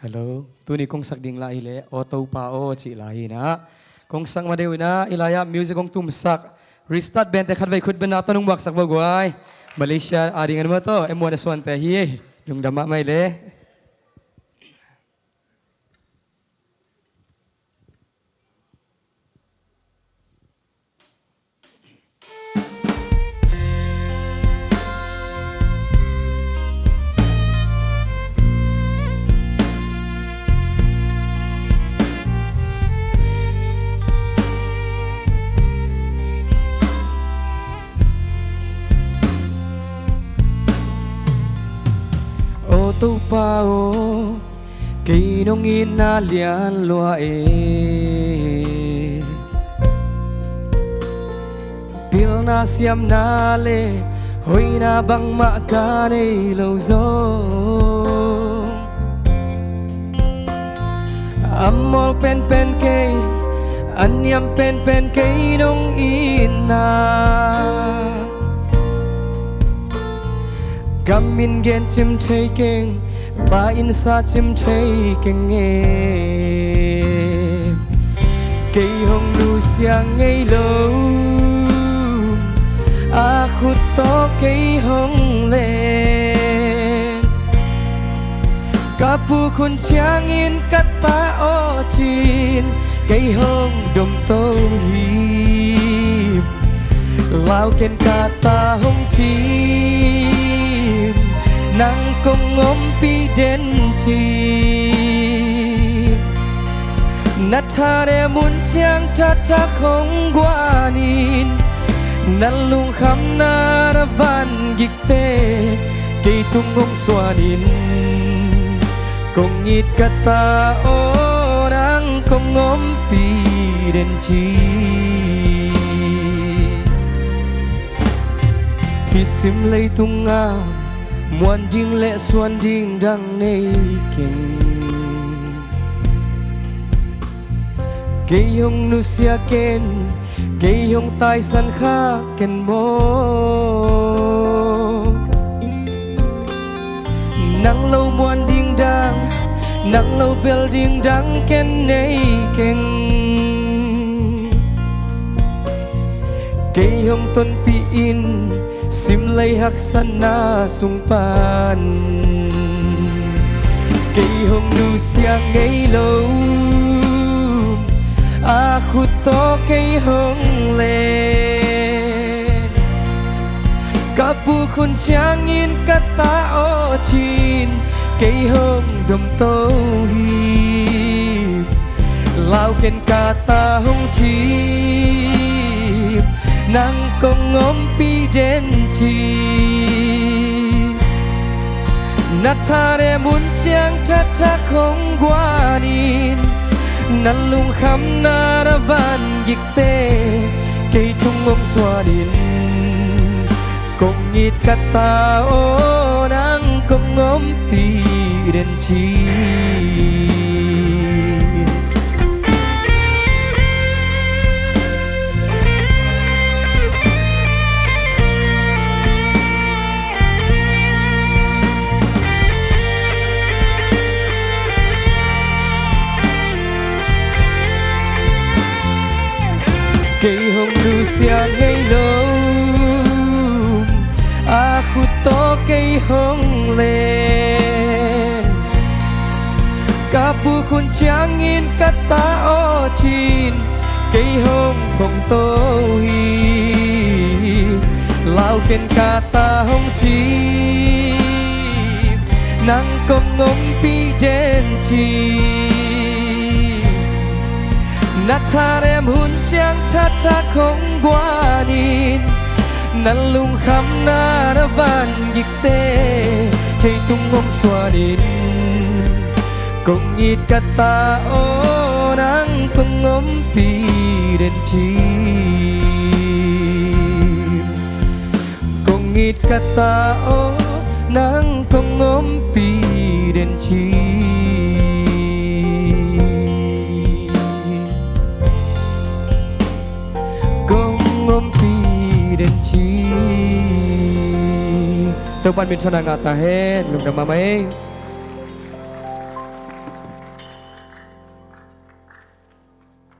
Hello, tuni kong sakding la ile, auto pa o chi lahi na. Kong sang madewi na, ilaya music kong tumsak. Restart bente khadway khud benato nung baksak bagway. Malaysia aringan mo to, M1S1 tahi. Yung dama may le. Tô pao cây nông in na lian loa pil na siam na le hoi na bang ma ka nei lâu zo amol pen pen cây anh yam pen cây nông in na Gamin gen chim taking ba insa chim taking cây hồng lu siang ngay lâu aku to cây hồng lên kapu kun chiang in kata o chin cây hồng dom to hip lao ken kata hồng chin nang kong ngompi den chi natare mun chiang tata kong guanin nalung kham na van gikte kay tungong swanin kong ngit kata o nang kong ngompi den chi hisim lay tunga muan ding lệ xuân ding đăng nay kinh cây hồng nu sia ken cây hồng tai san kha ken mo nang lâu muan ding đăng nang lâu bel ding đăng ken nay kinh cây hồng ton pi in sim lay hak sana sung pan cây hồng nu siang ngay lâu aku to cây hồng lên kapu kun chiang in kata o chin cây hồng dom to hip lao ken kata hồng chip nang kong ngompi den chi natare mun chiang tata kong guanin nalung kham na van gikte kay tungong swanin kong ngit kata o nang kong ngompi den chi cây hồng nu siang ngay lâu aku to cây hồng lên kapu kun chiang in kata o chin cây hồng phong to hi lao ken kata hồng chi nang kong ngompi den chi natare mun chiang tata kong guanin nalung kham na van gikte kay tungong swanin kong ngit kata o nang kong ngompi den chi kong ngit kata o nang kong ngompi den chi Teu pan min chana ngata hen, lum dama mai.